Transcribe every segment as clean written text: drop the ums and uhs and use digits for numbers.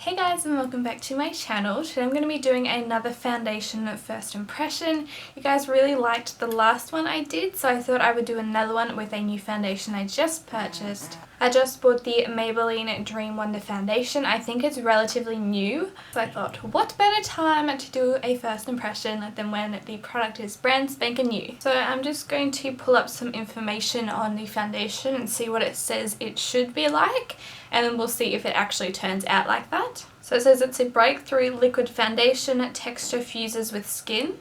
Hey guys, and welcome back to my channel. Today I'm going to be doing another foundation first impression. You guys really liked the last one I did, so I thought I would do another one with a new foundation I just purchased. I just bought the Maybelline Dream Wonder foundation. I think it's relatively new, so I thought what better time to do a first impression than when the product is brand spanking new. So I'm just going to pull up some information on the foundation and see what it says it should be like, and then we'll see if it actually turns out like that. So it says it's a breakthrough liquid foundation, texture fuses with skin,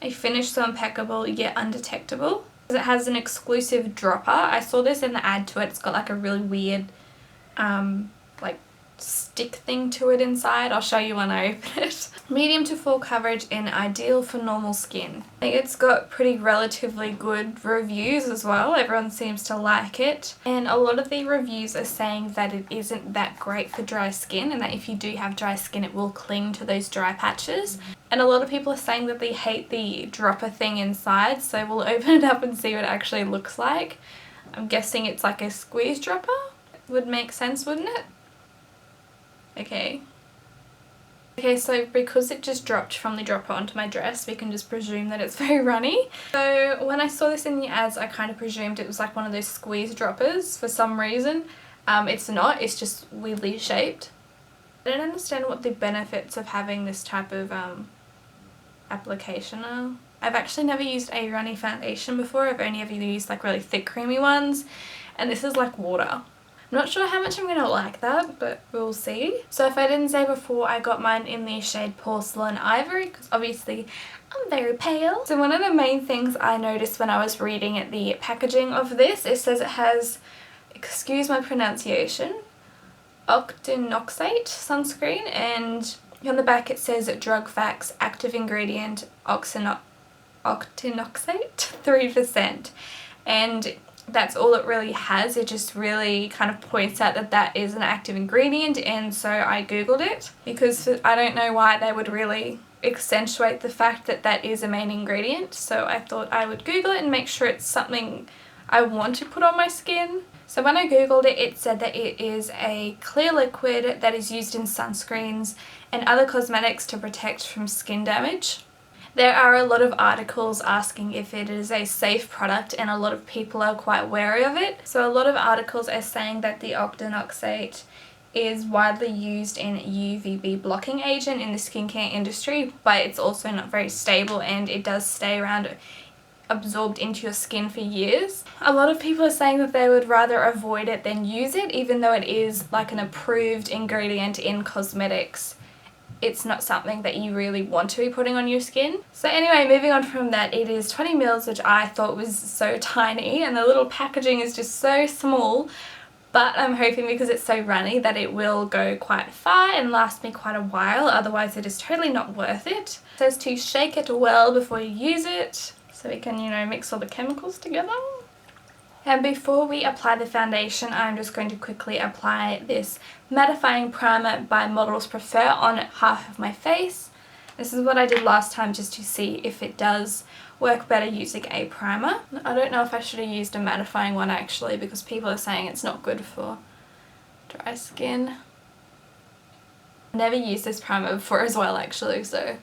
a finish so impeccable yet undetectable. It has an exclusive dropper. I saw this in the ad to it. It's got like a really weird like stick thing to it inside. I'll show you when I open it. Medium to full coverage and ideal for normal skin. I think it's got pretty relatively good reviews as well. Everyone seems to like it. And a lot of the reviews are saying that it isn't that great for dry skin, and that if you do have dry skin it will cling to those dry patches. And a lot of people are saying that they hate the dropper thing inside, so we'll open it up and see what it actually looks like. I'm guessing it's like a squeeze dropper. Would make sense, wouldn't it? Okay, so because it just dropped from the dropper onto my dress, we can just presume that it's very runny. So when I saw this in the ads, I kind of presumed it was like one of those squeeze droppers for some reason. It's not, it's just weirdly shaped. I don't understand what the benefits of having this type of application are. I've actually never used a runny foundation before. I've only ever used like really thick creamy ones, and this is like water. I'm not sure how much I'm going to like that, but we'll see. So if I didn't say before, I got mine in the shade Porcelain Ivory because obviously I'm very pale. So one of the main things I noticed when I was reading the packaging of this, it says it has, excuse my pronunciation, octinoxate sunscreen, and on the back it says drug facts, active ingredient octinoxate 3%, and that's all it really has. It just really kind of points out that that is an active ingredient, and so I googled it because I don't know why they would really accentuate the fact that that is a main ingredient, so I thought I would google it and make sure it's something I want to put on my skin. So when I googled it, it said that it is a clear liquid that is used in sunscreens and other cosmetics to protect from skin damage. There are a lot of articles asking if it is a safe product, and a lot of people are quite wary of it. So a lot of articles are saying that the octinoxate is widely used in UVB blocking agent in the skincare industry, but it's also not very stable and it does stay around absorbed into your skin for years. A lot of people are saying that they would rather avoid it than use it, even though it is like an approved ingredient in cosmetics. It's not something that you really want to be putting on your skin. So anyway, moving on from that, it is 20 mils, which I thought was so tiny, and the little packaging is just so small, but I'm hoping because it's so runny that it will go quite far and last me quite a while, otherwise it is totally not worth it. It says to shake it well before you use it, so we can, you know, mix all the chemicals together. And before we apply the foundation, I'm just going to quickly apply this Mattifying Primer by Models Prefer on half of my face. This is what I did last time just to see if it does work better using a primer. I don't know if I should have used a mattifying one actually, because people are saying it's not good for dry skin. I've never used this primer before as well actually, so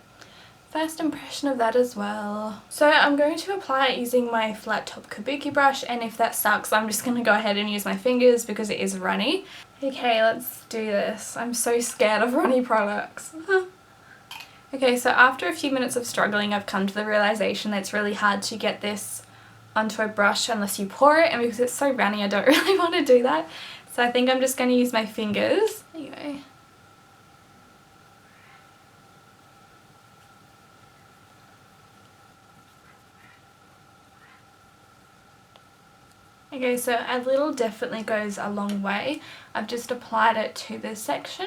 first impression of that as well. So I'm going to apply it using my flat top kabuki brush, and if that sucks I'm just going to go ahead and use my fingers because it is runny. Okay, let's do this. I'm so scared of runny products. Okay, so after a few minutes of struggling I've come to the realization that it's really hard to get this onto a brush unless you pour it, and because it's so runny I don't really want to do that. So I think I'm just going to use my fingers. Anyway. Okay, so a little definitely goes a long way. I've just applied it to this section.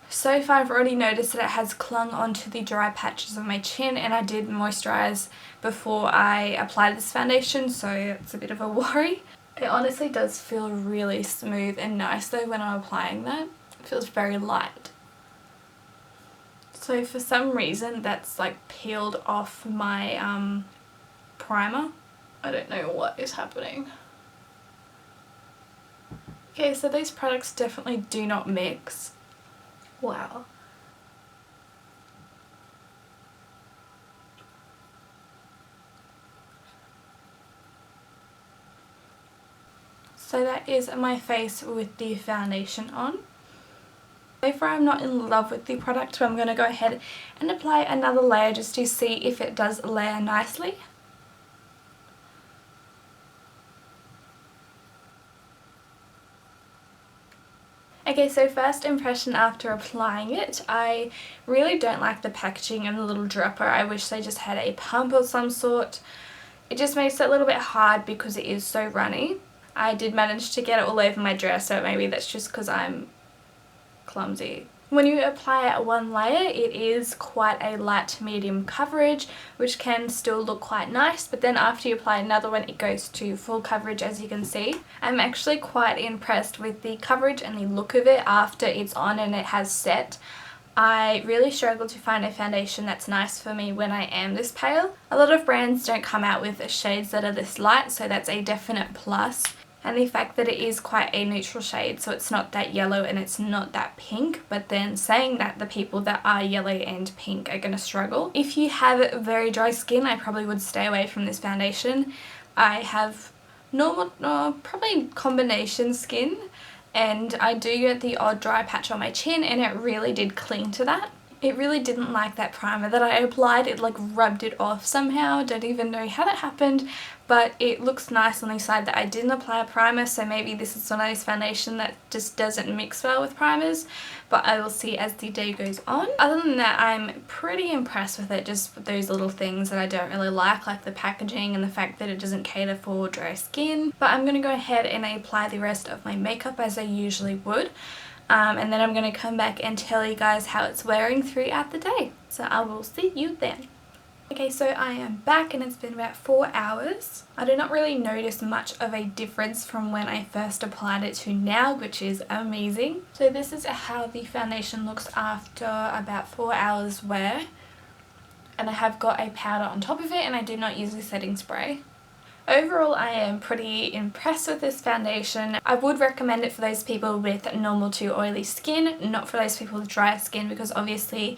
So far I've already noticed that it has clung onto the dry patches of my chin, and I did moisturise before I applied this foundation, so it's a bit of a worry. It honestly does feel really smooth and nice though when I'm applying that. It feels very light. So for some reason that's like peeled off my primer. I don't know what is happening. Okay, so these products definitely do not mix. Wow. So that is my face with the foundation on. So far I'm not in love with the product, but I'm going to go ahead and apply another layer just to see if it does layer nicely. Okay, so first impression after applying it, I really don't like the packaging and the little dropper. I wish they just had a pump of some sort. It just makes it a little bit hard because it is so runny. I did manage to get it all over my dress, so maybe that's just because I'm clumsy. When you apply one layer, it is quite a light to medium coverage, which can still look quite nice, but then after you apply another one, it goes to full coverage, as you can see. I'm actually quite impressed with the coverage and the look of it after it's on and it has set. I really struggle to find a foundation that's nice for me when I am this pale. A lot of brands don't come out with shades that are this light, so that's a definite plus. And the fact that it is quite a neutral shade, so it's not that yellow and it's not that pink, but then saying that the people that are yellow and pink are going to struggle. If you have very dry skin, I probably would stay away from this foundation. I have normal, probably combination skin, and I do get the odd dry patch on my chin, and it really did cling to that. It really didn't like that primer that I applied. It like rubbed it off somehow. Don't even know how that happened, but it looks nice on the side that I didn't apply a primer, so maybe this is one of those foundation that just doesn't mix well with primers, but I will see as the day goes on. Other than that, I'm pretty impressed with it, just those little things that I don't really like the packaging and the fact that it doesn't cater for dry skin. But I'm going to go ahead and apply the rest of my makeup as I usually would. And then I'm going to come back and tell you guys how it's wearing throughout the day. So I will see you then. Okay, so I am back and it's been about 4 hours. I do not really notice much of a difference from when I first applied it to now, which is amazing. So this is how the foundation looks after about 4 hours wear. And I have got a powder on top of it, and I do not use a setting spray. Overall, I am pretty impressed with this foundation. I would recommend it for those people with normal to oily skin, not for those people with dry skin, because obviously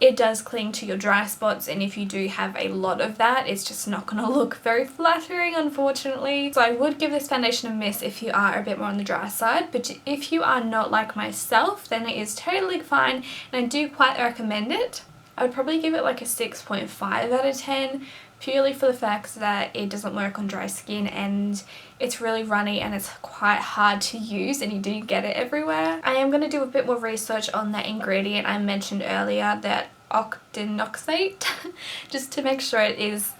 it does cling to your dry spots, and if you do have a lot of that, it's just not going to look very flattering, unfortunately. So I would give this foundation a miss if you are a bit more on the dry side, but if you are not like myself, then it is totally fine, and I do quite recommend it. I would probably give it like a 6.5 out of 10, purely for the fact that it doesn't work on dry skin and it's really runny and it's quite hard to use and you do get it everywhere. I am going to do a bit more research on that ingredient I mentioned earlier, that octinoxate, just to make sure it is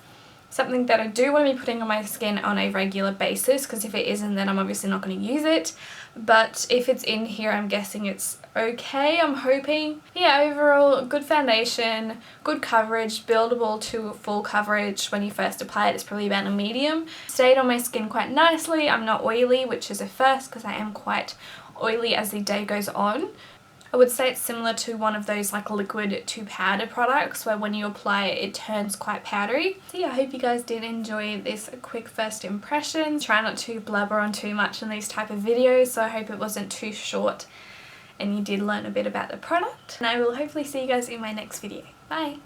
something that I do want to be putting on my skin on a regular basis, because if it isn't, then I'm obviously not going to use it. But if it's in here, I'm guessing it's okay, I'm hoping. Yeah, overall, good foundation, good coverage, buildable to full coverage. When you first apply it, it's probably about a medium. Stayed on my skin quite nicely. I'm not oily, which is a first because I am quite oily as the day goes on. I would say it's similar to one of those like liquid to powder products where when you apply it, it turns quite powdery. So yeah, I hope you guys did enjoy this quick first impression. Try not to blabber on too much in these type of videos, so I hope it wasn't too short and you did learn a bit about the product. And I will hopefully see you guys in my next video. Bye!